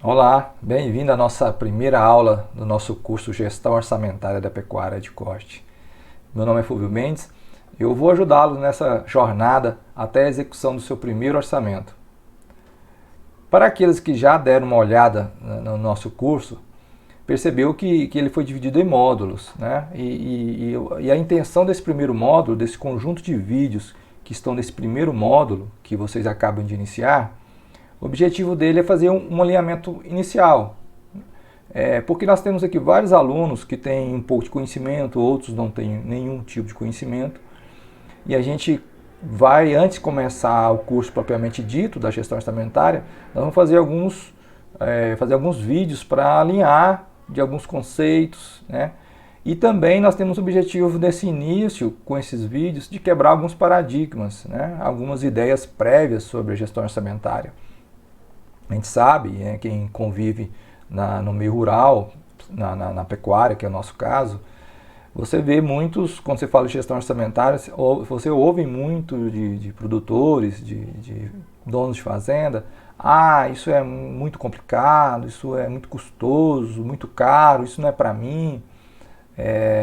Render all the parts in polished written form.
Olá, bem-vindo à nossa primeira aula do nosso curso Gestão Orçamentária da Pecuária de Corte. Meu nome é Fulvio Mendes e eu vou ajudá-lo nessa jornada até a execução do seu primeiro orçamento. Para aqueles que já deram uma olhada no nosso curso, percebeu que ele foi dividido em módulos, né? E a intenção desse primeiro módulo, desse conjunto de vídeos que estão nesse primeiro módulo que vocês acabam de iniciar, o objetivo dele é fazer um alinhamento inicial, porque nós temos aqui vários alunos que têm um pouco de conhecimento, outros não têm nenhum tipo de conhecimento, e a gente vai, antes de começar o curso propriamente dito da gestão orçamentária, nós vamos fazer alguns vídeos para alinhar de alguns conceitos, né? E também nós temos o objetivo desse início, com esses vídeos, de quebrar alguns paradigmas, né? Algumas ideias prévias sobre a gestão orçamentária. A gente sabe, quem convive no meio rural, na pecuária, que é o nosso caso, você vê muitos, quando você fala de gestão orçamentária, você ouve muito de produtores, de donos de fazenda, isso é muito complicado, isso é muito custoso, muito caro, isso não é para mim.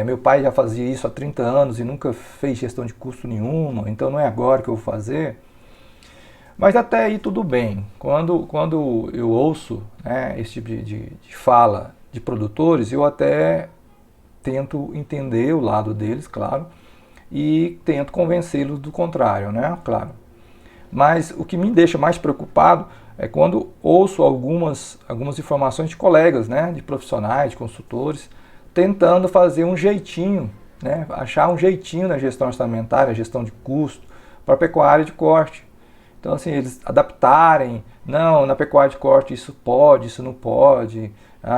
Meu pai já fazia isso há 30 anos e nunca fez gestão de custo nenhuma, então não é agora que eu vou fazer. Mas até aí tudo bem. Quando eu ouço, esse tipo de fala de produtores, eu até tento entender o lado deles, claro, e tento convencê-los do contrário, né? Claro. Mas o que me deixa mais preocupado é quando ouço algumas informações de colegas, né? De profissionais, de consultores, tentando fazer um jeitinho, né? Achar um jeitinho na gestão orçamentária, gestão de custo, para a pecuária de corte. Então, assim, eles adaptarem, não, na pecuária de corte isso pode, isso não pode,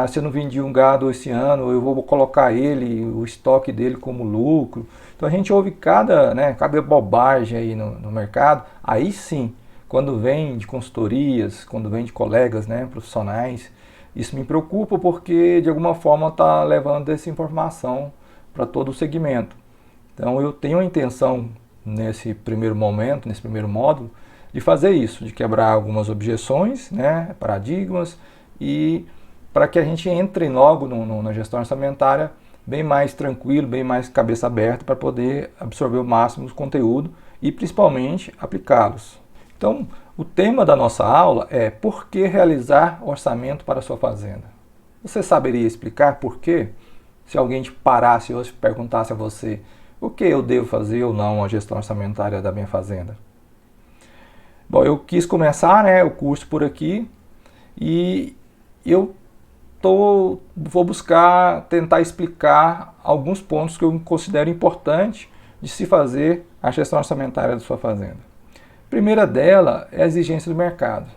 se eu não vendi um gado esse ano, eu vou colocar o estoque dele como lucro. Então a gente ouve cada bobagem aí no mercado. Aí sim, quando vem de consultorias, quando vem de colegas, né, profissionais, isso me preocupa porque de alguma forma está levando essa informação para todo o segmento. Então eu tenho a intenção nesse primeiro momento, nesse primeiro módulo, de fazer isso, de quebrar algumas objeções, né, paradigmas, e para que a gente entre logo na gestão orçamentária bem mais tranquilo, bem mais cabeça aberta, para poder absorver o máximo do conteúdo e principalmente aplicá-los. Então, o tema da nossa aula é por que realizar orçamento para a sua fazenda. Você saberia explicar por quê? Se alguém te parasse hoje e perguntasse a você o que eu devo fazer ou não a gestão orçamentária da minha fazenda. Bom, eu quis começar o curso por aqui e eu vou buscar tentar explicar alguns pontos que eu considero importantes de se fazer a gestão orçamentária da sua fazenda. A primeira dela é a exigência do mercado.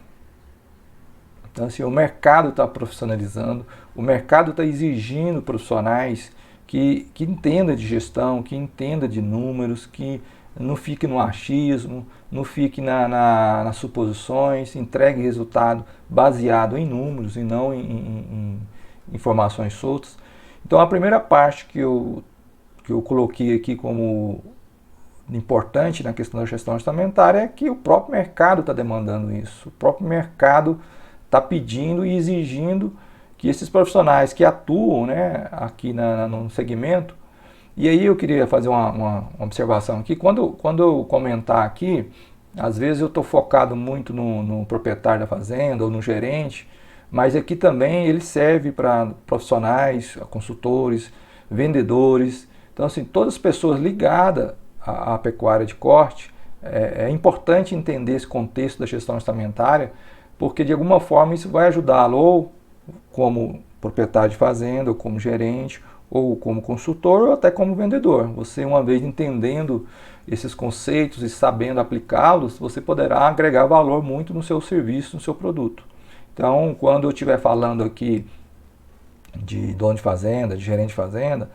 Então, assim, o mercado está profissionalizando, o mercado está exigindo profissionais que entendam de gestão, que entendam de números, que não fique no achismo, não fique nas suposições, entregue resultado baseado em números e não em informações soltas. Então a primeira parte que eu coloquei aqui como importante na questão da gestão orçamentária é que o próprio mercado está demandando isso, o próprio mercado está pedindo e exigindo que esses profissionais que atuam aqui no segmento. E aí eu queria fazer uma observação aqui. Quando eu comentar aqui, às vezes eu estou focado muito no proprietário da fazenda ou no gerente, mas aqui também ele serve para profissionais, consultores, vendedores. Então, assim, todas as pessoas ligadas à pecuária de corte, é importante entender esse contexto da gestão orçamentária, porque de alguma forma isso vai ajudá-lo ou como proprietário de fazenda, ou como gerente, ou como consultor, ou até como vendedor. Você, uma vez entendendo esses conceitos e sabendo aplicá-los, você poderá agregar valor muito no seu serviço, no seu produto. Então, quando eu estiver falando aqui de dono de fazenda, de gerente de fazenda,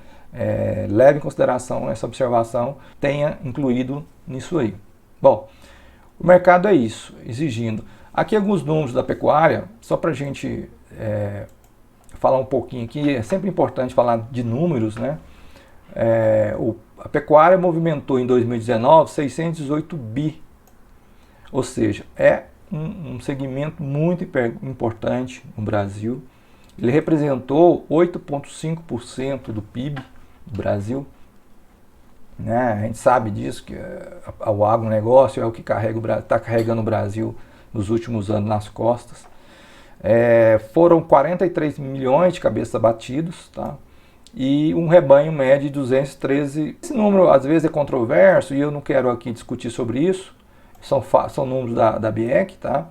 leve em consideração essa observação, tenha incluído nisso aí. Bom, o mercado é isso, exigindo. Aqui alguns números da pecuária, só para a gente falar um pouquinho aqui, é sempre importante falar de números, né? A pecuária movimentou em 2019 618 bi, ou seja, é um segmento muito importante no Brasil. Ele representou 8,5% do PIB do Brasil. Né? A gente sabe disso, que o agronegócio é o que está carregando o Brasil nos últimos anos nas costas. Foram 43 milhões de cabeças abatidos, tá? E um rebanho médio de 213. Esse número às vezes é controverso e eu não quero aqui discutir sobre isso, são números da BIEC, tá?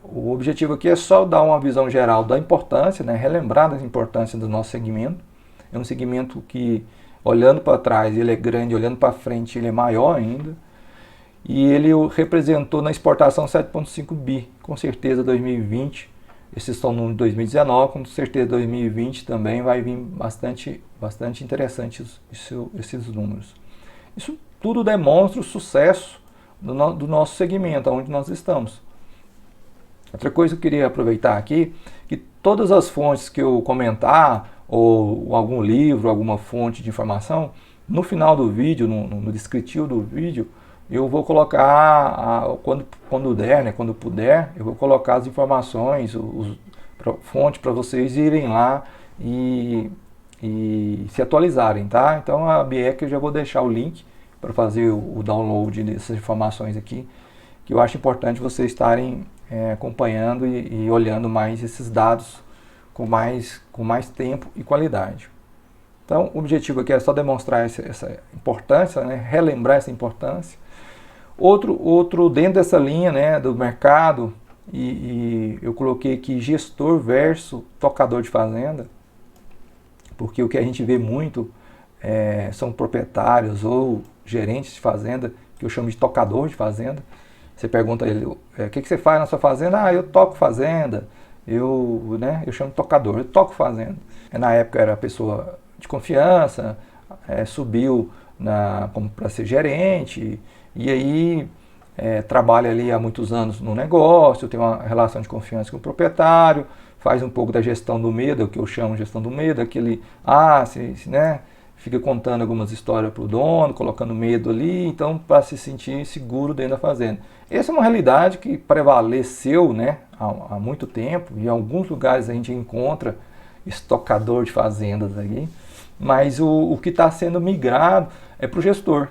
O objetivo aqui é só dar uma visão geral da importância, né? Relembrar da importância do nosso segmento. É um segmento que, olhando para trás, ele é grande, olhando para frente, ele é maior ainda. E ele representou na exportação 7,5 bi, com certeza 2020. Esses são números de 2019, com certeza 2020 também vai vir bastante interessantes esses números. Isso tudo demonstra o sucesso do nosso segmento, onde nós estamos. Outra coisa que eu queria aproveitar aqui, que todas as fontes que eu comentar, ou algum livro, alguma fonte de informação, no final do vídeo, no descritivo do vídeo, eu vou colocar, quando der, né, quando puder, eu vou colocar as informações, fontes para vocês irem lá e se atualizarem, tá? Então a BIEC eu já vou deixar o link para fazer o download dessas informações aqui, que eu acho importante vocês estarem acompanhando e olhando mais esses dados com mais tempo e qualidade. Então o objetivo aqui é só demonstrar essa importância, né, relembrar essa importância. Outro dentro dessa linha, né, do mercado, e eu coloquei aqui gestor versus tocador de fazenda, porque o que a gente vê muito são proprietários ou gerentes de fazenda, que eu chamo de tocador de fazenda. Você pergunta a ele, o que você faz na sua fazenda? Ah, eu toco fazenda, eu chamo de tocador, eu toco fazenda. Na época era pessoa de confiança, subiu para ser gerente, e aí trabalha ali há muitos anos no negócio, tem uma relação de confiança com o proprietário, faz um pouco da gestão do medo, é o que eu chamo de gestão do medo, aquele, né, fica contando algumas histórias para o dono, colocando medo ali, então para se sentir seguro dentro da fazenda. Essa é uma realidade que prevaleceu, né, há muito tempo, e em alguns lugares a gente encontra estocador de fazendas aqui, mas o que está sendo migrado é para o gestor.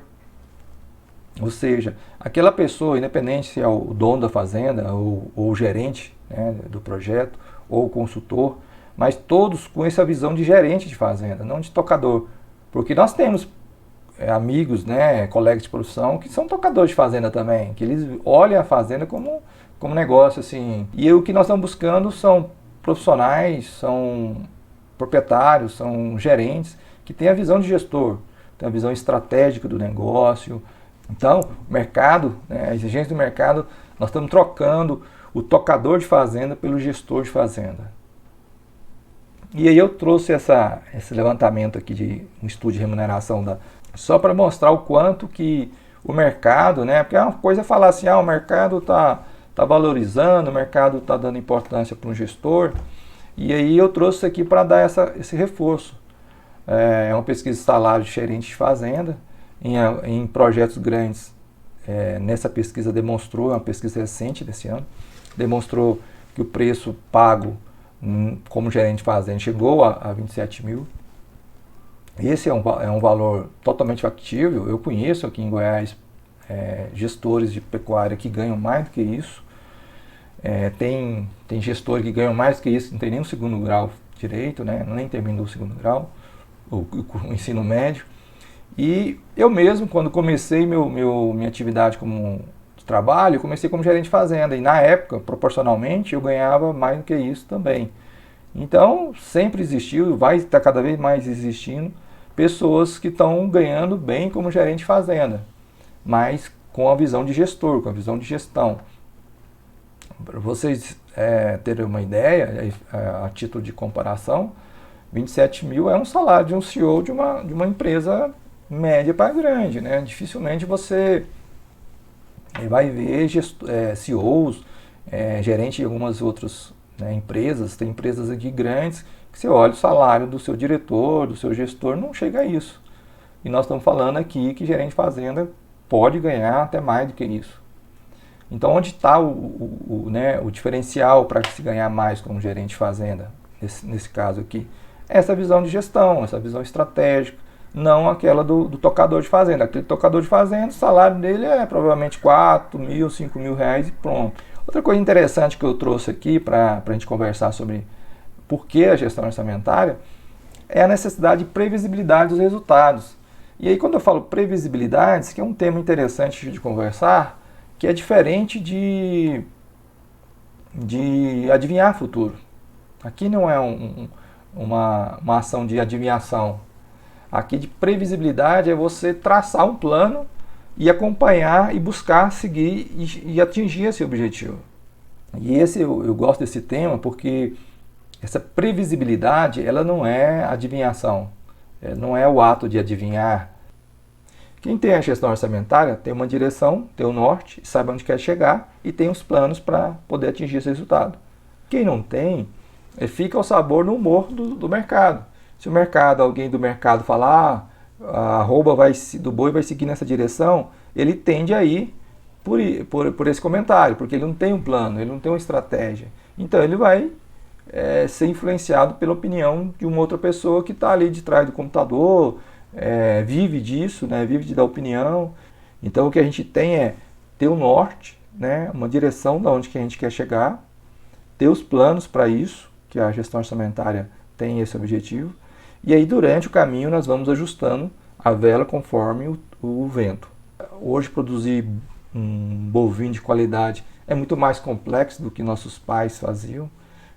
Ou seja, aquela pessoa, independente se é o dono da fazenda ou o gerente, né, do projeto, ou o consultor, mas todos com essa visão de gerente de fazenda, não de tocador. Porque nós temos amigos, né, colegas de profissão que são tocadores de fazenda também, que eles olham a fazenda como negócio assim. E o que nós estamos buscando são profissionais, são proprietários, são gerentes que têm a visão de gestor, têm a visão estratégica do negócio. Então, o mercado, né, a exigência do mercado, nós estamos trocando o tocador de fazenda pelo gestor de fazenda. E aí eu trouxe esse levantamento aqui de um estudo de remuneração só para mostrar o quanto que o mercado, né, porque é uma coisa falar assim, o mercado está valorizando, o mercado está dando importância para um gestor, e aí eu trouxe isso aqui para dar esse reforço. É uma pesquisa de salário de gerente de fazenda, em projetos grandes. Nessa pesquisa demonstrou, é uma pesquisa recente desse ano, demonstrou que o preço pago como gerente de fazenda chegou a 27 mil. Esse é um valor totalmente factível. Eu conheço aqui em Goiás gestores de pecuária que ganham mais do que isso. Tem gestores que ganham mais do que isso, não tem nem o segundo grau direito, né? Nem terminou o segundo grau, o ensino médio. E eu mesmo, quando comecei minha atividade como trabalho, comecei como gerente de fazenda. E na época, proporcionalmente, eu ganhava mais do que isso também. Então, sempre existiu, vai estar cada vez mais existindo, pessoas que estão ganhando bem como gerente de fazenda, mas com a visão de gestor, com a visão de gestão. Para vocês terem uma ideia, a título de comparação, 27 mil é um salário de um CEO de uma empresa média para grande, né? Dificilmente você vai ver CEOs, gerente de algumas outras, né, empresas. Tem empresas aqui grandes que você olha o salário do seu diretor, do seu gestor, não chega a isso. E nós estamos falando aqui que gerente de fazenda pode ganhar até mais do que isso. Então, onde está né, o diferencial para se ganhar mais como gerente de fazenda, nesse caso aqui? Essa visão de gestão, essa visão estratégica, não aquela do tocador de fazenda. Aquele tocador de fazenda, o salário dele é provavelmente 4 mil, 5 mil reais e pronto. Outra coisa interessante que eu trouxe aqui para a gente conversar sobre por que a gestão orçamentária é a necessidade de previsibilidade dos resultados. E aí, quando eu falo previsibilidades, que é um tema interessante de conversar, que é diferente de adivinhar futuro. Aqui não é uma ação de adivinhação. Aqui de previsibilidade é você traçar um plano e acompanhar e buscar seguir e atingir esse objetivo. E eu gosto desse tema porque essa previsibilidade ela não é adivinhação, não é o ato de adivinhar. Quem tem a gestão orçamentária tem uma direção, tem o norte, sabe onde quer chegar e tem os planos para poder atingir esse resultado. Quem não tem, fica ao sabor no humor do mercado. Se o mercado, alguém do mercado falar, a arroba do boi vai seguir nessa direção, ele tende a ir por esse comentário, porque ele não tem um plano, ele não tem uma estratégia. Então ele vai ser influenciado pela opinião de uma outra pessoa que está ali de trás do computador, vive disso, né, vive de dar opinião. Então o que a gente tem é ter o norte, né, uma direção de onde que a gente quer chegar, ter os planos para isso, que a gestão orçamentária tem esse objetivo, e aí durante o caminho nós vamos ajustando a vela conforme o vento. Hoje produzir um bovino de qualidade é muito mais complexo do que nossos pais faziam.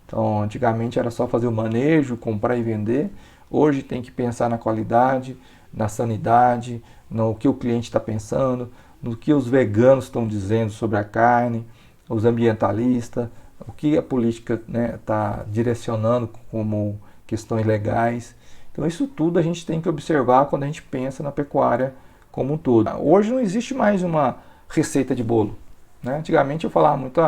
Então antigamente era só fazer o manejo, comprar e vender. Hoje tem que pensar na qualidade, na sanidade, no que o cliente está pensando, no que os veganos estão dizendo sobre a carne, os ambientalistas, o que a política está direcionando como questões legais. Então isso tudo a gente tem que observar quando a gente pensa na pecuária como um todo. Hoje não existe mais uma receita de bolo. Né? Antigamente eu falava muito,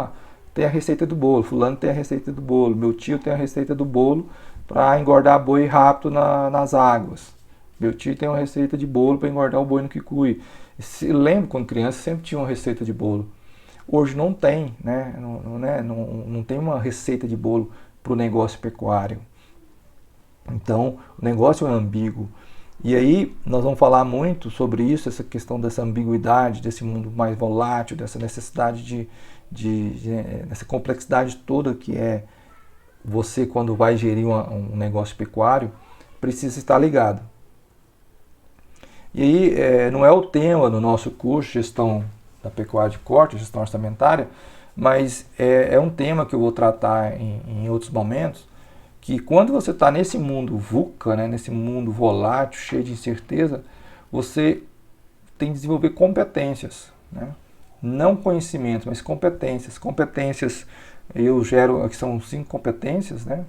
tem a receita do bolo, fulano tem a receita do bolo, meu tio tem a receita do bolo para engordar boi rápido nas águas. Meu tio tem uma receita de bolo para engordar o boi no quicuí. Lembro quando criança sempre tinha uma receita de bolo. Hoje não tem, né? Não tem uma receita de bolo para o negócio pecuário. Então, o negócio é ambíguo. E aí, nós vamos falar muito sobre isso, essa questão dessa ambiguidade, desse mundo mais volátil, dessa necessidade dessa complexidade toda que é você, quando vai gerir um negócio pecuário, precisa estar ligado. E aí, não é o tema do nosso curso, Gestão da Pecuária de Corte, Gestão Orçamentária, mas é um tema que eu vou tratar em outros momentos, que quando você está nesse mundo VUCA, né, nesse mundo volátil, cheio de incerteza, você tem que desenvolver competências, né? Não conhecimentos, mas competências. Competências, eu gero, aqui são 5 competências, né?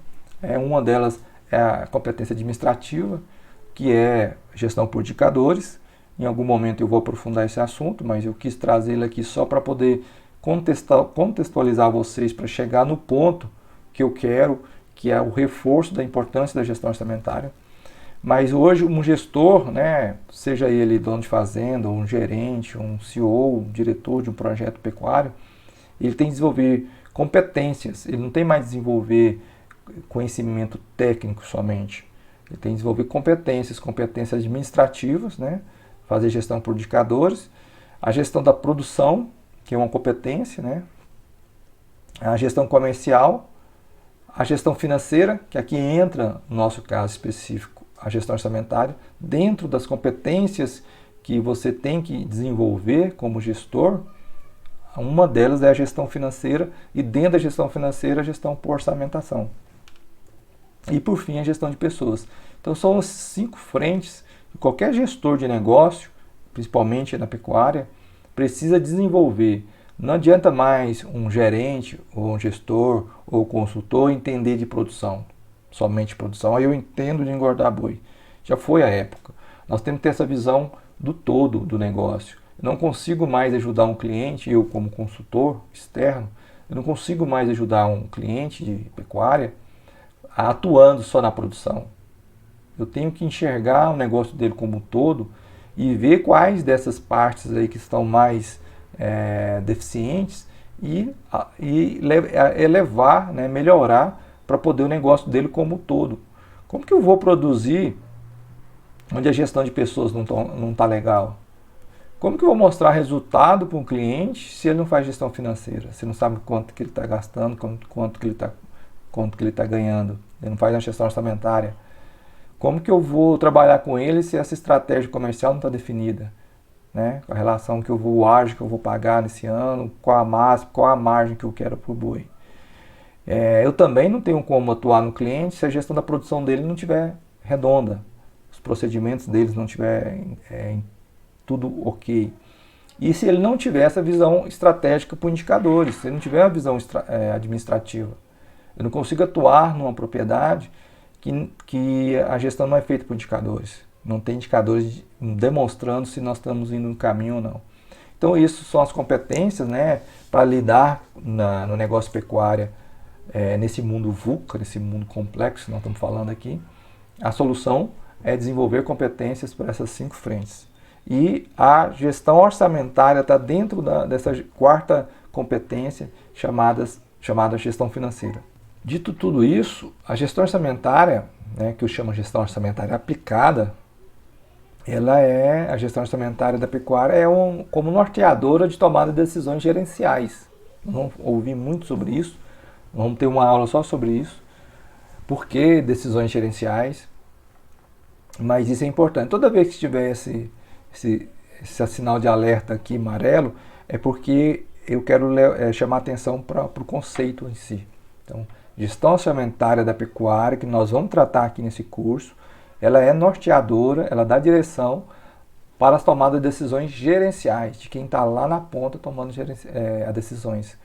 Uma delas é a competência administrativa, que é gestão por indicadores. Em algum momento eu vou aprofundar esse assunto, mas eu quis trazer ele aqui só para poder contextualizar vocês para chegar no ponto que eu quero, que é o reforço da importância da gestão orçamentária. Mas hoje um gestor, né, seja ele dono de fazenda, um gerente, um CEO, um diretor de um projeto pecuário, ele tem que desenvolver competências, ele não tem mais desenvolver conhecimento técnico somente. Ele tem que desenvolver competências administrativas, né, fazer gestão por indicadores, a gestão da produção, que é uma competência, né, a gestão comercial, a gestão financeira, que aqui entra, no nosso caso específico, a gestão orçamentária, dentro das competências que você tem que desenvolver como gestor, uma delas é a gestão financeira e dentro da gestão financeira a gestão por orçamentação. E por fim a gestão de pessoas. Então são as 5 frentes que qualquer gestor de negócio, principalmente na pecuária, precisa desenvolver. Não adianta mais um gerente, ou um gestor, ou consultor entender de produção, somente produção. Aí eu entendo de engordar boi. Já foi a época. Nós temos que ter essa visão do todo do negócio. Eu não consigo mais ajudar um cliente, eu como consultor externo, eu não consigo mais ajudar um cliente de pecuária atuando só na produção. Eu tenho que enxergar o negócio dele como um todo e ver quais dessas partes aí que estão mais deficientes e elevar, né, melhorar para poder o negócio dele como um todo. Como que eu vou produzir onde a gestão de pessoas não tá legal? Como que eu vou mostrar resultado para um cliente se ele não faz gestão financeira? Se não sabe quanto que ele está gastando, quanto que ele tá ganhando? Ele não faz uma gestão orçamentária. Como que eu vou trabalhar com ele se essa estratégia comercial não está definida? Né? A relação que eu vou, o ágio que eu vou pagar nesse ano, qual a margem que eu quero para o boi. Eu também não tenho como atuar no cliente se a gestão da produção dele não estiver redonda, os procedimentos deles não estiverem tudo ok. E se ele não tiver essa visão estratégica por indicadores, se ele não tiver a visão administrativa, eu não consigo atuar numa propriedade que a gestão não é feita por indicadores. Não tem indicadores demonstrando se nós estamos indo no caminho ou não. Então isso são as competências, né, para lidar no negócio pecuária, nesse mundo VUCA, nesse mundo complexo que nós estamos falando aqui. A solução é desenvolver competências para essas 5 frentes. E a gestão orçamentária está dentro dessa quarta competência chamada gestão financeira. Dito tudo isso, a gestão orçamentária, né, que eu chamo de gestão orçamentária aplicada, a gestão orçamentária da pecuária como norteadora de tomada de decisões gerenciais. Vamos ouvir muito sobre isso, vamos ter uma aula só sobre isso. Por que decisões gerenciais? Mas isso é importante. Toda vez que tiver esse sinal de alerta aqui amarelo, é porque eu quero chamar atenção para o conceito em si. Então, gestão orçamentária da pecuária, que nós vamos tratar aqui nesse curso, ela é norteadora, ela dá direção para as tomadas de decisões gerenciais, de quem está lá na ponta tomando as decisões.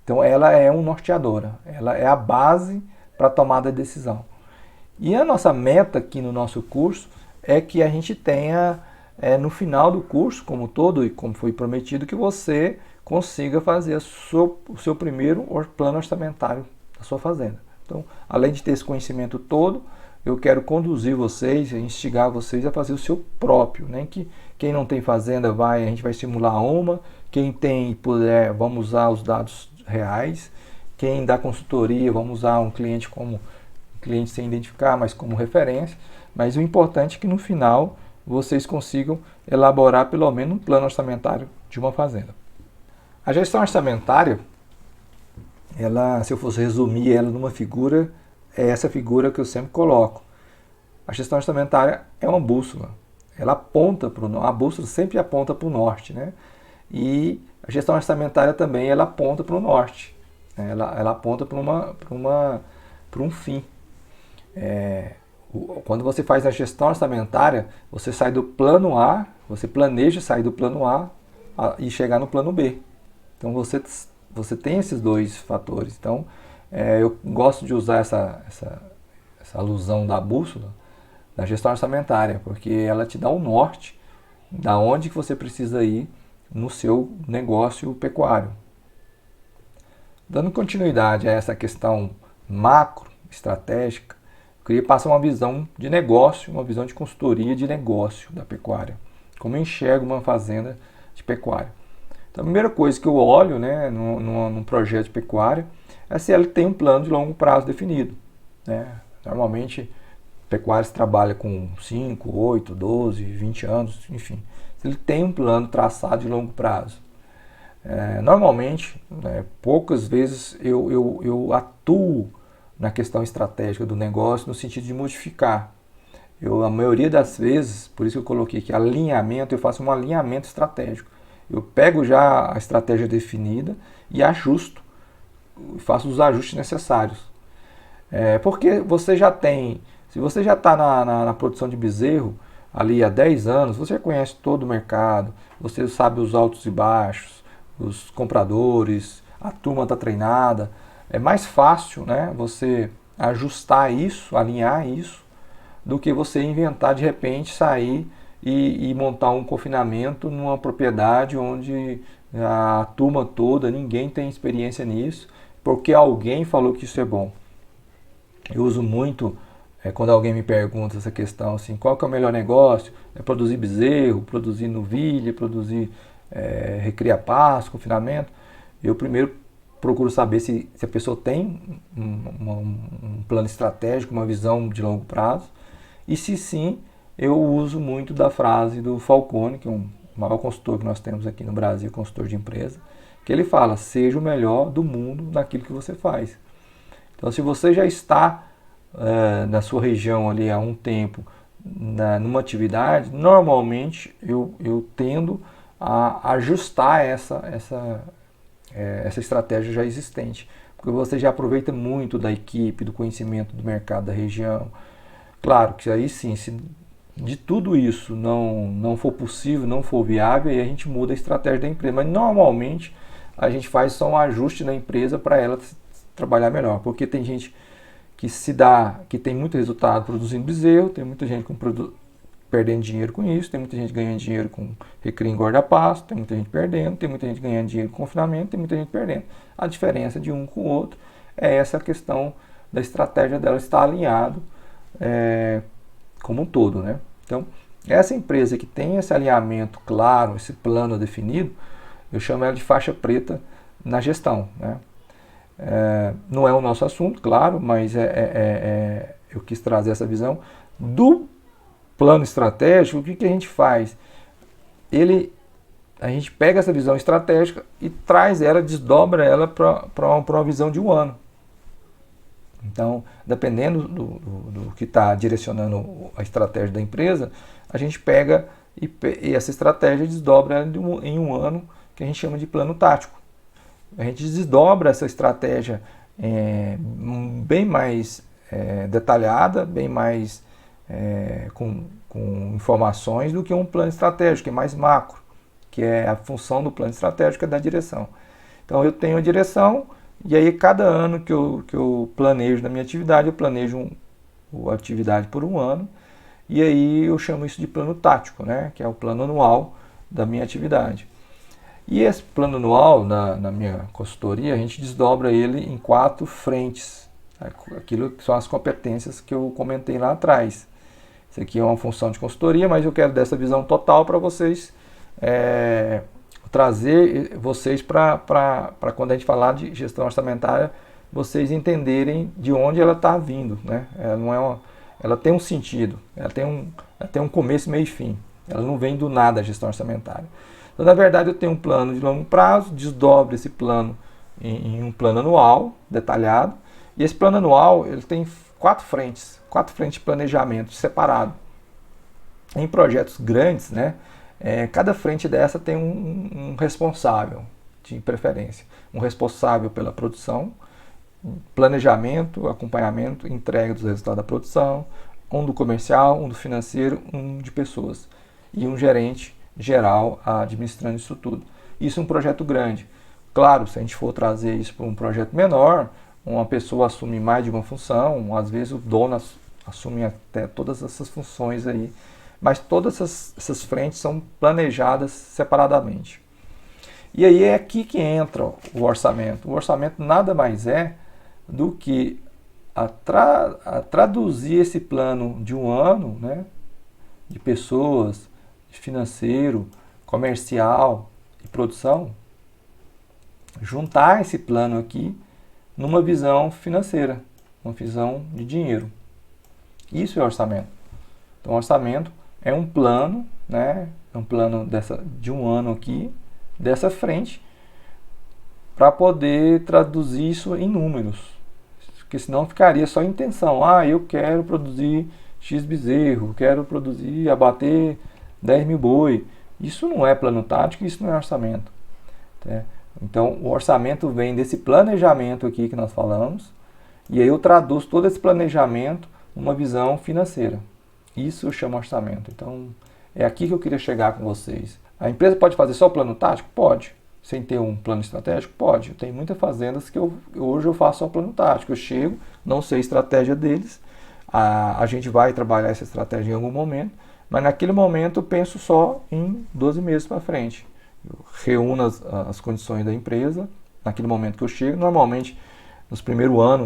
Então ela é uma norteadora, ela é a base para a tomada de decisão. E a nossa meta aqui no nosso curso é que a gente tenha, no final do curso, como todo e como foi prometido, que você consiga fazer o seu primeiro plano orçamentário da sua fazenda. Então, além de ter esse conhecimento todo, eu quero conduzir vocês, instigar vocês a fazer o seu próprio, né? Que quem não tem fazenda a gente vai simular uma, quem tem puder, vamos usar os dados reais, quem dá consultoria, vamos usar um cliente sem identificar, mas como referência. Mas o importante é que no final vocês consigam elaborar pelo menos um plano orçamentário de uma fazenda. A gestão orçamentária, se eu fosse resumir ela numa figura, é essa figura que eu sempre coloco. A gestão orçamentária é uma bússola. Ela aponta a bússola sempre aponta para o norte, né? E a gestão orçamentária também ela aponta para o norte. Ela aponta para um fim. Quando você faz a gestão orçamentária, você sai do plano A, você planeja sair do plano A e chegar no plano B. Então você tem esses dois fatores. Então eu gosto de usar essa alusão da bússola da gestão orçamentária, porque ela te dá um norte da onde que você precisa ir no seu negócio pecuário. Dando continuidade a essa questão macro, estratégica, eu queria passar uma visão de negócio, uma visão de consultoria de negócio da pecuária. Como eu enxergo uma fazenda de pecuária. Então, a primeira coisa que eu olho, né, num projeto de pecuária é se ele tem um plano de longo prazo definido. Né? Normalmente, pecuários trabalham com 5, 8, 12, 20 anos, enfim. Se ele tem um plano traçado de longo prazo. Normalmente, poucas vezes eu atuo na questão estratégica do negócio no sentido de modificar. A maioria das vezes, por isso que eu coloquei aqui alinhamento, eu faço um alinhamento estratégico. Eu pego já a estratégia definida e ajusto, faço os ajustes necessários. Porque você já tem, se você já está na produção de bezerro ali há 10 anos, você conhece todo o mercado, você sabe os altos e baixos, os compradores, a turma está treinada. É mais fácil, né, você ajustar isso, alinhar isso, do que você inventar de repente, sair e montar um confinamento numa propriedade onde a turma toda, ninguém tem experiência nisso, porque alguém falou que isso é bom. Eu uso muito, quando alguém me pergunta essa questão, assim, qual que é o melhor negócio? É produzir bezerro, produzir novilha, produzir recria paz, confinamento, eu primeiro procuro saber se a pessoa tem um plano estratégico, uma visão de longo prazo, e se sim, eu uso muito da frase do Falcone, que é o maior consultor que nós temos aqui no Brasil, consultor de empresa, que ele fala: seja o melhor do mundo naquilo que você faz. Então, se você já está na sua região ali há um tempo, numa atividade, normalmente eu tendo a ajustar essa estratégia já existente, porque você já aproveita muito da equipe, do conhecimento do mercado da região. Claro que aí sim, se de tudo isso não for possível, não for viável, aí a gente muda a estratégia da empresa, mas normalmente a gente faz só um ajuste na empresa para ela trabalhar melhor, porque tem gente que tem muito resultado produzindo bezerro, tem muita gente perdendo dinheiro com isso, tem muita gente ganhando dinheiro com recria engorda pasto, tem muita gente perdendo, tem muita gente ganhando dinheiro com confinamento, tem muita gente perdendo. A diferença de um com o outro é essa questão da estratégia dela estar alinhado como um todo, né? Então, essa empresa que tem esse alinhamento claro, esse plano definido, eu chamo ela de faixa preta na gestão, né? Não é o nosso assunto, claro, mas eu quis trazer essa visão do plano estratégico. O que a gente faz? A gente pega essa visão estratégica e traz ela, desdobra ela para uma visão de um ano. Então, dependendo do que está direcionando a estratégia da empresa, a gente pega e essa estratégia desdobra ela em um ano, que a gente chama de plano tático. A gente desdobra essa estratégia bem mais detalhada, bem mais com informações do que um plano estratégico, que é mais macro, que é a função do plano estratégico é da direção. Então eu tenho a direção, e aí cada ano que eu planejo na minha atividade, eu planejo a atividade por um ano, e aí eu chamo isso de plano tático, né? Que é o plano anual da minha atividade. E esse plano anual, na minha consultoria, a gente desdobra ele em 4 frentes. Aquilo que são as competências que eu comentei lá atrás. Isso aqui é uma função de consultoria, mas eu quero dessa visão total para vocês, trazer vocês para quando a gente falar de gestão orçamentária, vocês entenderem de onde ela está vindo, né? Ela tem um sentido, ela tem um começo, meio e fim. Ela não vem do nada, a gestão orçamentária. Então, na verdade, eu tenho um plano de longo prazo, desdobro esse plano em um plano anual, detalhado, e esse plano anual ele tem 4 frentes de planejamento separado. Em projetos grandes, né, cada frente dessa tem um responsável, de preferência. Um responsável pela produção, planejamento, acompanhamento, entrega dos resultados da produção, um do comercial, um do financeiro, um de pessoas. E um gerente geral administrando isso tudo. Isso é um projeto grande. Claro, se a gente for trazer isso para um projeto menor, uma pessoa assume mais de uma função, às vezes o dono assume até todas essas funções aí, mas todas essas frentes são planejadas separadamente. E aí é aqui que entra o orçamento. O orçamento nada mais é do que traduzir esse plano de um ano, né, de pessoas, de financeiro, comercial e produção, juntar esse plano aqui numa visão financeira, uma visão de dinheiro. Isso é orçamento. Então, orçamento é um plano, né? É um plano de um ano aqui, dessa frente, para poder traduzir isso em números. Porque senão ficaria só intenção. Eu quero produzir X bezerro, quero produzir, abater 10 mil boi. Isso não é plano tático, isso não é orçamento. Tá? Então, o orçamento vem desse planejamento aqui que nós falamos, e aí eu traduzo todo esse planejamento numa visão financeira. Isso eu chamo orçamento. Então, é aqui que eu queria chegar com vocês. A empresa pode fazer só o plano tático? Pode. Sem ter um plano estratégico? Pode. Tem muitas fazendas que hoje eu faço só o plano tático. Eu chego, não sei a estratégia deles, a gente vai trabalhar essa estratégia em algum momento, mas naquele momento eu penso só em 12 meses para frente. Eu reúno as condições da empresa, naquele momento que eu chego. Normalmente, no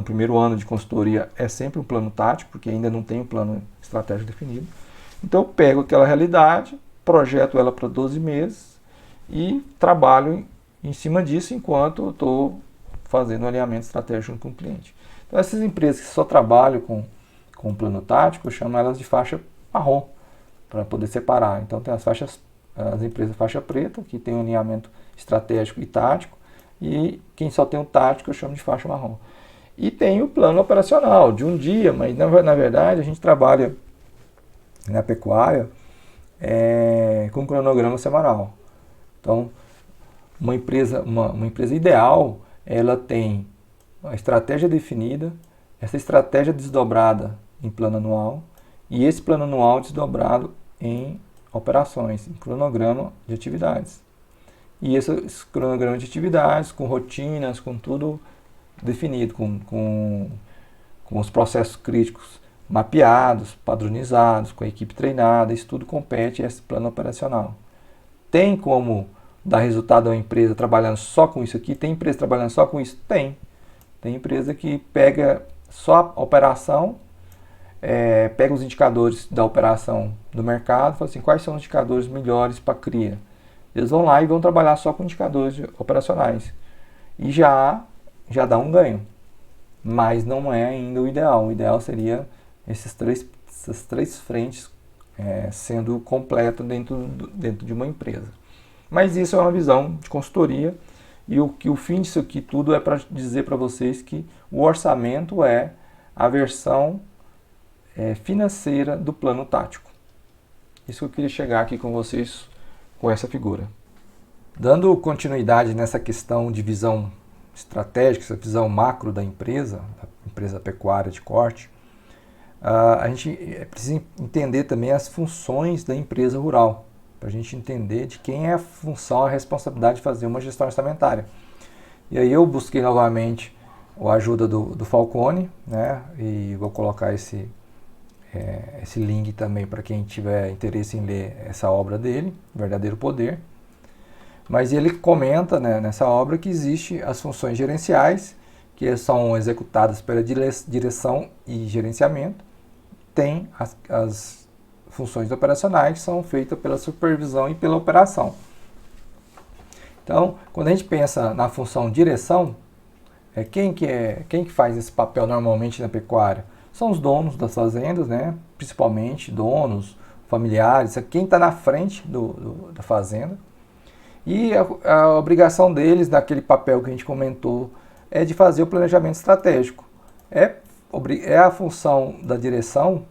primeiro ano de consultoria é sempre um plano tático, porque ainda não tem um plano estratégico definido. Então eu pego aquela realidade, projeto ela para 12 meses e trabalho em cima disso enquanto eu estou fazendo o alinhamento estratégico com o cliente. Então, essas empresas que só trabalham com plano tático, eu chamo elas de faixa marrom, para poder separar. Então, tem as empresas faixa preta, que tem um alinhamento estratégico e tático, e quem só tem o tático eu chamo de faixa marrom. E tem o plano operacional, de um dia, mas na verdade a gente trabalha na pecuária com cronograma semanal. Então, uma empresa ideal, ela tem a estratégia definida, essa estratégia desdobrada em plano anual, e esse plano anual desdobrado em operações, em cronograma de atividades. E esse cronograma de atividades, com rotinas, com tudo definido, com os processos críticos mapeados, padronizados, com a equipe treinada, isso tudo compete a esse plano operacional. Tem como dar resultado a uma empresa trabalhando só com isso aqui? Tem empresa trabalhando só com isso? Tem. Tem empresa que pega só a operação, pega os indicadores da operação do mercado, fala assim, quais são os indicadores melhores para a cria? Eles vão lá e vão trabalhar só com indicadores operacionais. E já dá um ganho. Mas não é ainda o ideal. O ideal seria essas três frentes sendo completas dentro de uma empresa. Mas isso é uma visão de consultoria. E o fim disso aqui tudo é para dizer para vocês que o orçamento é a versão financeira do plano tático. Isso que eu queria chegar aqui com vocês com essa figura. Dando continuidade nessa questão de visão estratégica, essa visão macro da empresa pecuária de corte, a gente precisa entender também as funções da empresa rural, para a gente entender de quem é a função, a responsabilidade de fazer uma gestão orçamentária. E aí eu busquei novamente a ajuda do Falcone, né, e vou colocar esse link também para quem tiver interesse em ler essa obra dele, Verdadeiro Poder. Mas ele comenta, né, nessa obra que existem as funções gerenciais, que são executadas pela direção e gerenciamento. Tem as funções operacionais, que são feitas pela supervisão e pela operação. Então, quando a gente pensa na função direção, quem que faz esse papel normalmente na pecuária? São os donos das fazendas, né? Principalmente donos, familiares, quem está na frente da fazenda. E a obrigação deles, daquele papel que a gente comentou, é de fazer o planejamento estratégico. É a função da direção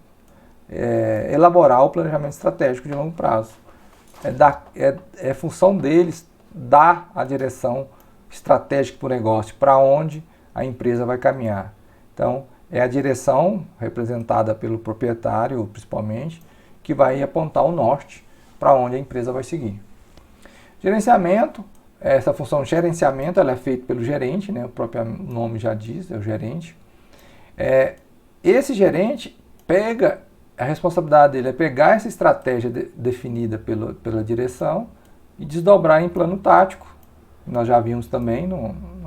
elaborar o planejamento estratégico de longo prazo. É função deles dar a direção estratégica para o negócio, para onde a empresa vai caminhar. Então, é a direção, representada pelo proprietário, principalmente, que vai apontar o norte para onde a empresa vai seguir. Gerenciamento, essa função de gerenciamento, ela é feita pelo gerente, né? O próprio nome já diz, é o gerente. Esse gerente a responsabilidade dele é pegar essa estratégia definida pela direção e desdobrar em plano tático. Nós já vimos também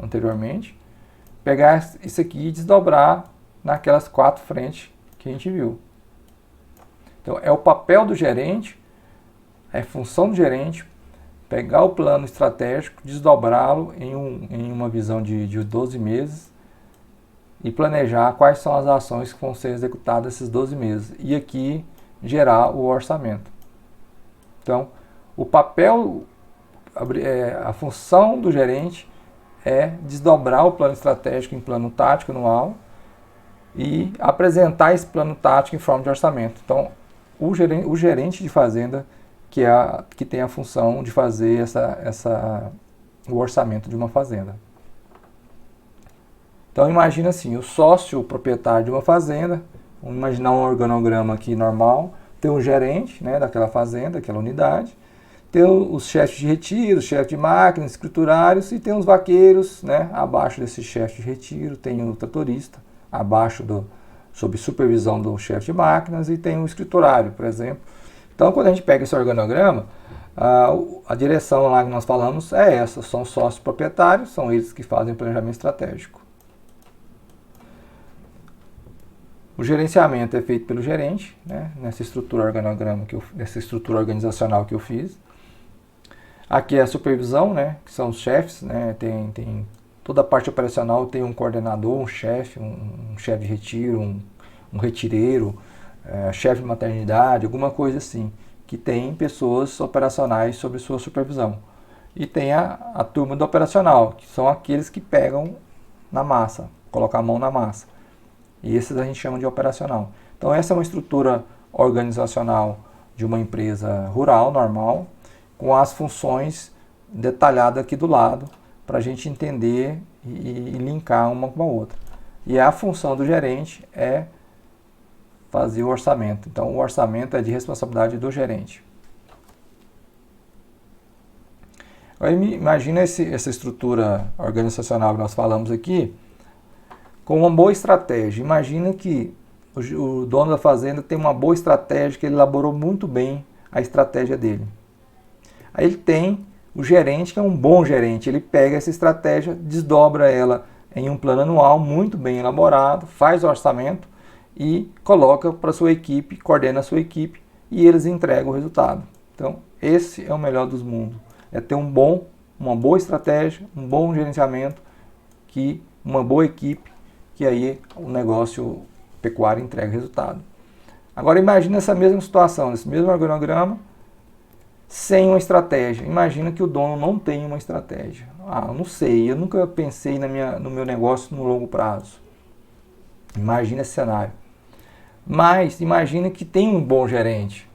anteriormente. Pegar isso aqui e desdobrar naquelas 4 frentes que a gente viu. Então, é o papel do gerente, é função do gerente, pegar o plano estratégico, desdobrá-lo em uma visão de 12 meses e planejar quais são as ações que vão ser executadas esses 12 meses. E aqui gerar o orçamento. Então, o papel, a função do gerente é desdobrar o plano estratégico em plano tático anual e apresentar esse plano tático em forma de orçamento. Então, o gerente de fazenda que tem a função de fazer o orçamento de uma fazenda. Então, imagina assim, o sócio proprietário de uma fazenda, vamos imaginar um organograma aqui normal, tem um gerente, né, daquela fazenda, daquela unidade, tem os chefes de retiro, chefes de máquinas, escriturários, e tem os vaqueiros, né, abaixo desse chefe de retiro, tem o tratorista, sob supervisão do chefe de máquinas, e tem o escriturário, por exemplo. Então, quando a gente pega esse organograma, a direção lá que nós falamos é essa, são sócios proprietários, são eles que fazem o planejamento estratégico. O gerenciamento é feito pelo gerente, né, nessa estrutura organizacional que eu fiz. Aqui é a supervisão, né, que são os chefes, né, tem toda a parte operacional, tem um coordenador, um chefe, um chefe de retiro, um retireiro, chefe de maternidade, alguma coisa assim, que tem pessoas operacionais sob sua supervisão. E tem a turma do operacional, que são aqueles que pegam na massa, colocam a mão na massa. E esses a gente chama de operacional. Então essa é uma estrutura organizacional de uma empresa rural, normal, com as funções detalhadas aqui do lado, para a gente entender e linkar uma com a outra. E a função do gerente é fazer o orçamento. Então o orçamento é de responsabilidade do gerente. Agora imagina essa estrutura organizacional que nós falamos aqui, com uma boa estratégia. Imagina que o dono da fazenda tem uma boa estratégia, que ele elaborou muito bem a estratégia dele. Aí ele tem o gerente, que é um bom gerente. Ele pega essa estratégia, desdobra ela em um plano anual muito bem elaborado, faz o orçamento e coloca para a sua equipe, coordena a sua equipe e eles entregam o resultado. Então, esse é o melhor dos mundos. É ter uma boa estratégia, um bom gerenciamento, uma boa equipe, que aí o negócio pecuário entrega resultado. Agora imagina essa mesma situação, esse mesmo organograma, sem uma estratégia. Imagina que o dono não tem uma estratégia. Eu não sei, eu nunca pensei no meu negócio no longo prazo. Imagina esse cenário. Mas imagina que tem um bom gerente.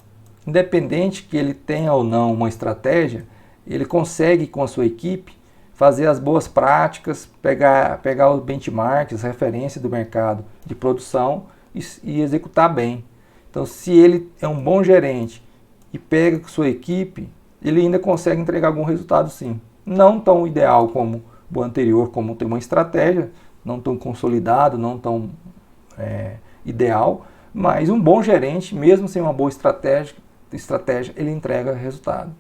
Independente que ele tenha ou não uma estratégia, ele consegue com a sua equipe fazer as boas práticas, pegar os benchmarks, referências do mercado de produção e executar bem. Então, se ele é um bom gerente e pega com sua equipe, ele ainda consegue entregar algum resultado sim. Não tão ideal como o anterior, como ter uma estratégia, não tão consolidado, não tão ideal, mas um bom gerente, mesmo sem uma boa estratégia, ele entrega resultado.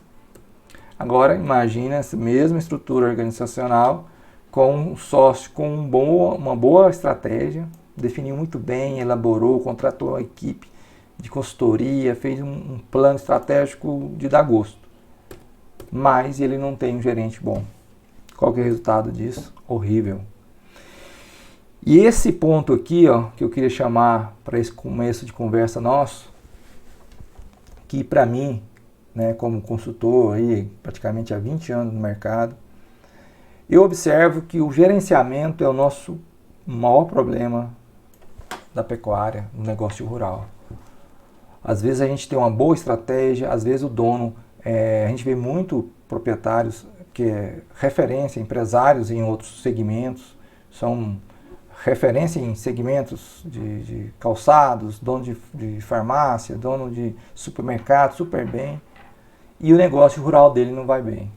Agora, imagina essa mesma estrutura organizacional com um sócio com uma boa estratégia, definiu muito bem, elaborou, contratou a equipe de consultoria, fez um plano estratégico de dar gosto. Mas ele não tem um gerente bom. Qual que é o resultado disso? Horrível. E esse ponto aqui, que eu queria chamar para esse começo de conversa nosso, que para mim, né, como consultor aí, praticamente há 20 anos no mercado, eu observo que o gerenciamento é o nosso maior problema da pecuária, no negócio rural. Às vezes a gente tem uma boa estratégia, às vezes o dono, a gente vê muito proprietários que é referência, empresários em outros segmentos, são referência em segmentos de calçados, dono de farmácia, dono de supermercado, super bem, e o negócio rural dele não vai bem.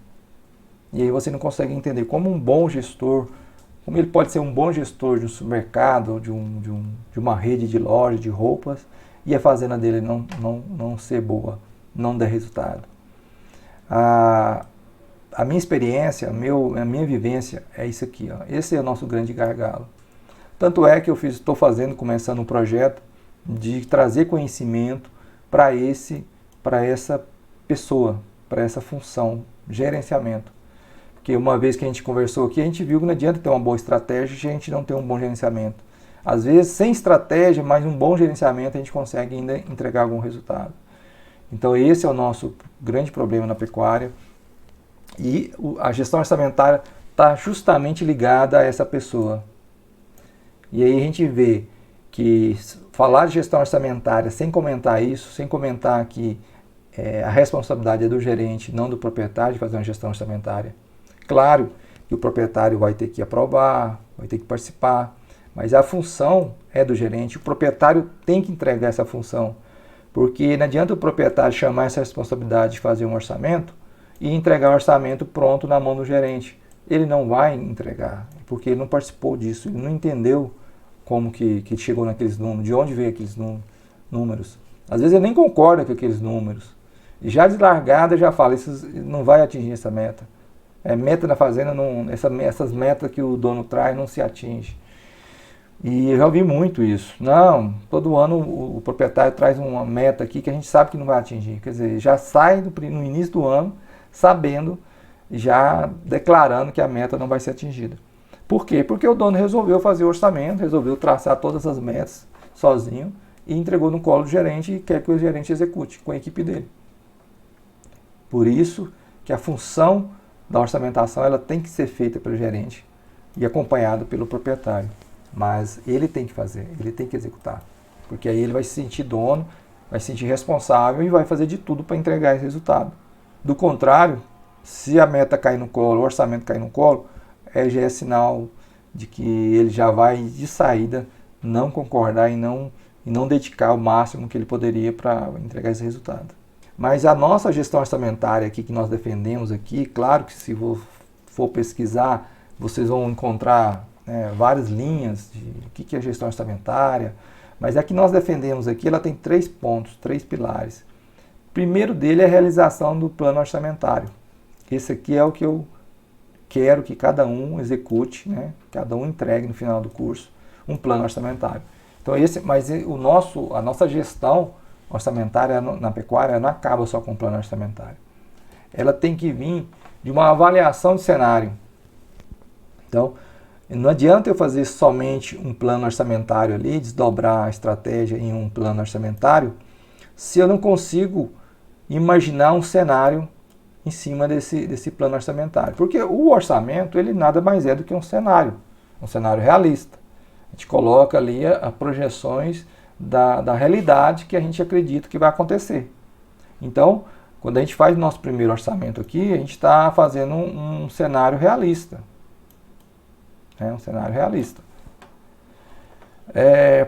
E aí você não consegue entender como um bom gestor, como ele pode ser um bom gestor de um supermercado, de uma rede de loja, de roupas, e a fazenda dele não ser boa, não der resultado. A minha experiência, a minha vivência é isso aqui. Esse é o nosso grande gargalo. Tanto é que eu estou começando um projeto de trazer conhecimento para essa pessoa, para essa função, gerenciamento. Porque uma vez que a gente conversou aqui, a gente viu que não adianta ter uma boa estratégia se a gente não tem um bom gerenciamento. Às vezes, sem estratégia, mas um bom gerenciamento, a gente consegue ainda entregar algum resultado. Então, esse é o nosso grande problema na pecuária. E a gestão orçamentária está justamente ligada a essa pessoa. E aí a gente vê que falar de gestão orçamentária sem comentar isso, sem comentar que a responsabilidade é do gerente, não do proprietário, de fazer uma gestão orçamentária. Claro que o proprietário vai ter que aprovar, vai ter que participar, mas a função é do gerente, o proprietário tem que entregar essa função, porque não adianta o proprietário chamar essa responsabilidade de fazer um orçamento e entregar o orçamento pronto na mão do gerente. Ele não vai entregar, porque ele não participou disso, ele não entendeu como que chegou naqueles números, de onde veio aqueles números. Às vezes ele nem concorda com aqueles números. E já de largada já fala, isso não vai atingir essa meta. Meta na fazenda, essas metas que o dono traz não se atinge. E eu já ouvi muito isso. Não, todo ano o proprietário traz uma meta aqui que a gente sabe que não vai atingir. Quer dizer, já sai no início do ano sabendo já declarando que a meta não vai ser atingida. Por quê? Porque o dono resolveu fazer o orçamento, resolveu traçar todas as metas sozinho e entregou no colo do gerente e quer que o gerente execute com a equipe dele. Por isso que a função da orçamentação ela tem que ser feita pelo gerente e acompanhado pelo proprietário. Mas ele tem que fazer, ele tem que executar. Porque aí ele vai se sentir dono, vai se sentir responsável e vai fazer de tudo para entregar esse resultado. Do contrário, se a meta cair no colo, o orçamento cair no colo, já é sinal de que ele já vai de saída não concordar e não dedicar o máximo que ele poderia para entregar esse resultado. Mas a nossa gestão orçamentária aqui que nós defendemos aqui, claro que se for pesquisar, vocês vão encontrar várias linhas de o que é gestão orçamentária, mas a que nós defendemos aqui, ela tem 3 pontos, 3 pilares. O primeiro dele é a realização do plano orçamentário. Esse aqui é o que eu quero que cada um execute, cada um entregue no final do curso um plano orçamentário. Então a nossa gestão orçamentária na pecuária não acaba só com o plano orçamentário. Ela tem que vir de uma avaliação de cenário. Então, não adianta eu fazer somente um plano orçamentário ali, desdobrar a estratégia em um plano orçamentário, se eu não consigo imaginar um cenário em cima desse plano orçamentário. Porque o orçamento, ele nada mais é do que um cenário realista. A gente coloca ali as projeções da realidade que a gente acredita que vai acontecer. Então, quando a gente faz o nosso primeiro orçamento aqui, a gente está fazendo um cenário realista. Um cenário realista.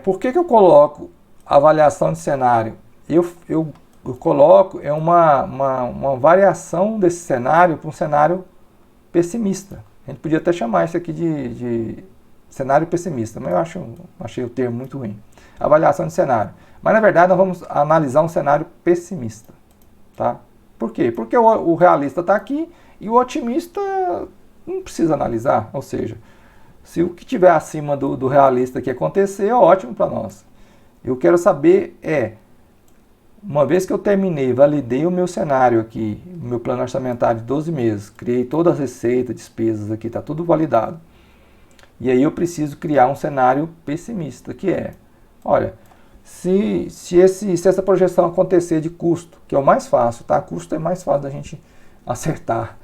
Por que eu coloco avaliação de cenário? Eu coloco uma variação desse cenário para um cenário pessimista. A gente podia até chamar isso aqui de cenário pessimista, mas eu achei o termo muito ruim. Avaliação de cenário. Mas na verdade nós vamos analisar um cenário pessimista. Tá? Por quê? Porque o realista está aqui e o otimista não precisa analisar. Ou seja, se o que estiver acima do realista que acontecer, é ótimo para nós. Eu quero saber uma vez que eu terminei, validei o meu cenário aqui, o meu plano orçamentário de 12 meses, criei todas as receitas, despesas aqui, está tudo validado. E aí eu preciso criar um cenário pessimista, que olha, se essa projeção acontecer de custo, que é o mais fácil, tá? Custo é mais fácil da gente acertar.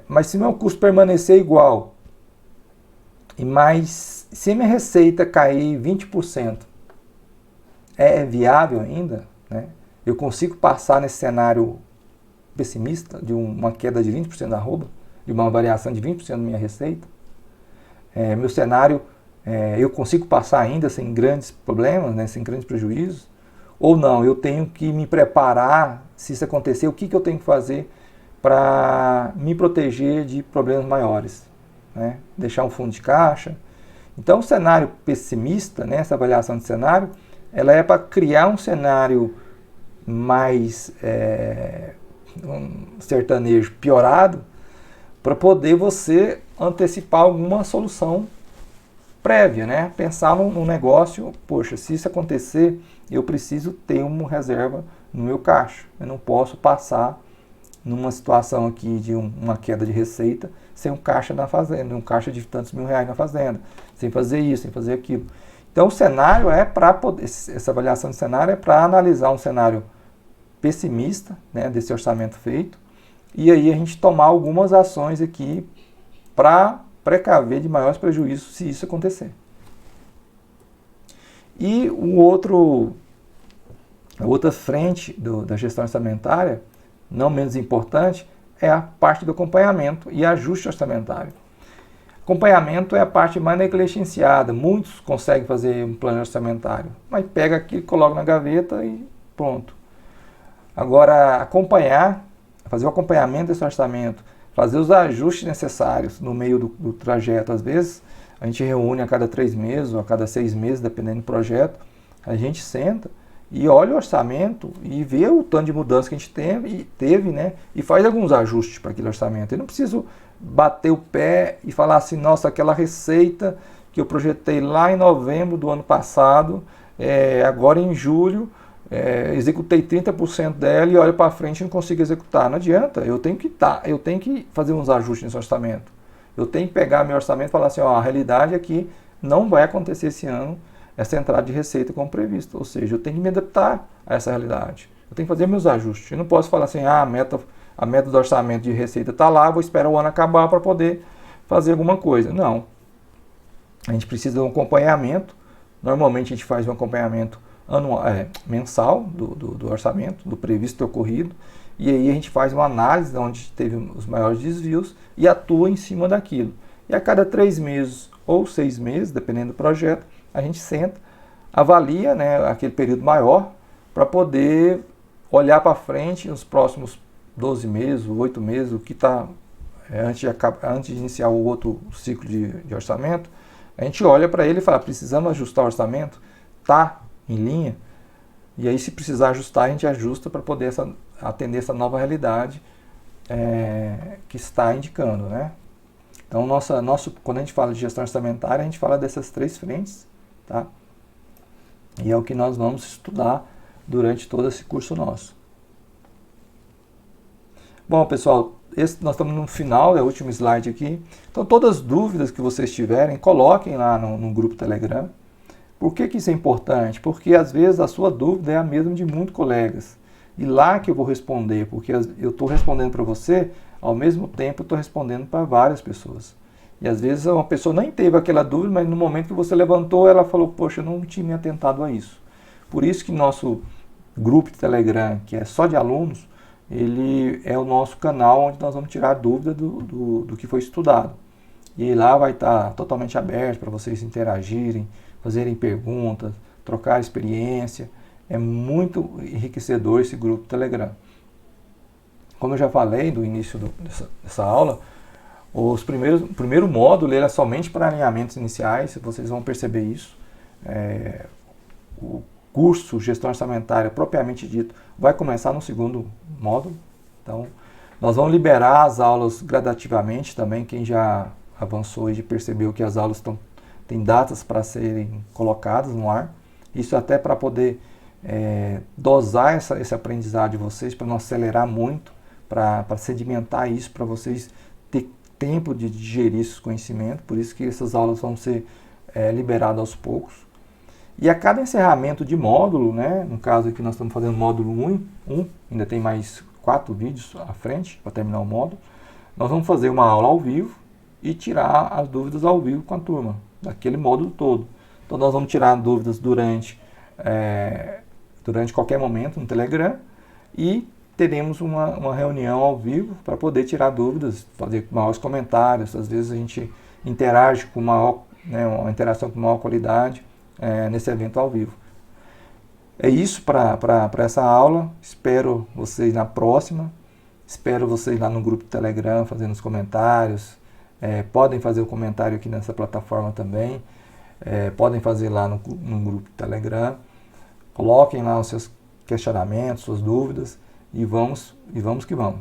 Mas se meu custo permanecer igual, se minha receita cair 20%, é viável ainda? Eu consigo passar nesse cenário pessimista, de uma queda de 20% da arroba, de uma variação de 20% da minha receita? Meu cenário, eu consigo passar ainda sem grandes problemas, sem grandes prejuízos? Ou não, eu tenho que me preparar, se isso acontecer, o que eu tenho que fazer para me proteger de problemas maiores? Deixar um fundo de caixa. Então, o cenário pessimista, essa avaliação de cenário, ela é para criar um cenário mais um sertanejo piorado, para poder você antecipar alguma solução prévia, pensar num negócio, poxa, se isso acontecer, eu preciso ter uma reserva no meu caixa. Eu não posso passar numa situação aqui de uma queda de receita sem um caixa na fazenda, um caixa de tantos mil reais na fazenda, sem fazer isso, sem fazer aquilo. Então o cenário essa avaliação de cenário é para analisar um cenário pessimista, desse orçamento feito, e aí a gente tomar algumas ações aqui para precaver de maiores prejuízos se isso acontecer. E a outra frente da gestão orçamentária, não menos importante, é a parte do acompanhamento e ajuste orçamentário. Acompanhamento é a parte mais negligenciada. Muitos conseguem fazer um plano orçamentário, mas pega aqui, coloca na gaveta e pronto. Agora, fazer o acompanhamento desse orçamento, fazer os ajustes necessários no meio do trajeto. Às vezes, a gente reúne a cada 3 meses ou a cada 6 meses, dependendo do projeto, a gente senta e olha o orçamento e vê o tanto de mudança que a gente teve, e faz alguns ajustes para aquele orçamento. Eu não preciso bater o pé e falar assim, nossa, aquela receita que eu projetei lá em novembro do ano passado, agora em julho, executei 30% dela e olho para frente e não consigo executar. Não adianta, eu tenho que fazer uns ajustes nesse orçamento. Eu tenho que pegar meu orçamento e falar assim, ó, a realidade é que não vai acontecer esse ano essa entrada de receita como previsto. Ou seja, eu tenho que me adaptar a essa realidade. Eu tenho que fazer meus ajustes. Eu não posso falar assim, a meta do orçamento de receita está lá, vou esperar o ano acabar para poder fazer alguma coisa. Não. A gente precisa de um acompanhamento. Normalmente a gente faz um acompanhamento mensal do orçamento, do previsto e ocorrido, e aí a gente faz uma análise de onde teve os maiores desvios e atua em cima daquilo. E a cada 3 meses ou 6 meses, dependendo do projeto, a gente senta, avalia, né, aquele período maior para poder olhar para frente nos próximos 12 meses, 8 meses, o que está antes de iniciar o outro ciclo de orçamento. A gente olha para ele e fala, precisamos ajustar o orçamento? Tá em linha? E aí, se precisar ajustar, a gente ajusta para poder atender essa nova realidade que está indicando, né? Então, quando a gente fala de gestão orçamentária, a gente fala dessas 3 frentes, tá? E é o que nós vamos estudar durante todo esse curso nosso. Bom, pessoal, nós estamos no final, é o último slide aqui. Então, todas as dúvidas que vocês tiverem, coloquem lá no grupo Telegram. Por que isso é importante? Porque às vezes a sua dúvida é a mesma de muitos colegas. E lá que eu vou responder, porque eu estou respondendo para você, ao mesmo tempo eu estou respondendo para várias pessoas. E às vezes uma pessoa nem teve aquela dúvida, mas no momento que você levantou, ela falou, poxa, eu não tinha me atentado a isso. Por isso que nosso grupo de Telegram, que é só de alunos, ele é o nosso canal onde nós vamos tirar dúvida do que foi estudado. E lá vai estar totalmente aberto para vocês interagirem, fazerem perguntas, trocar experiência. É muito enriquecedor esse grupo Telegram. Como eu já falei no início dessa aula, o primeiro módulo ele é somente para alinhamentos iniciais, vocês vão perceber isso. O curso Gestão Orçamentária, propriamente dito, vai começar no segundo módulo. Então, nós vamos liberar as aulas gradativamente também. Quem já avançou e já percebeu que as aulas têm datas para serem colocadas no ar. Isso até para poder dosar esse aprendizado de vocês, para não acelerar muito, para sedimentar isso, para vocês ter tempo de digerir esses conhecimentos. Por isso que essas aulas vão ser liberadas aos poucos. E a cada encerramento de módulo, né, no caso aqui nós estamos fazendo módulo 1, ainda tem mais 4 vídeos à frente para terminar o módulo, nós vamos fazer uma aula ao vivo e tirar as dúvidas ao vivo com a turma, daquele módulo todo. Então nós vamos tirar dúvidas durante qualquer momento no Telegram e teremos uma reunião ao vivo para poder tirar dúvidas, fazer maiores comentários. Às vezes a gente interage com uma interação com maior qualidade nesse evento ao vivo. É isso para essa aula. Espero vocês na próxima. Espero vocês lá no grupo do Telegram fazendo os comentários. Podem fazer o comentário aqui nessa plataforma também. Podem fazer lá no grupo do Telegram. Coloquem lá os seus questionamentos, suas dúvidas e vamos que vamos.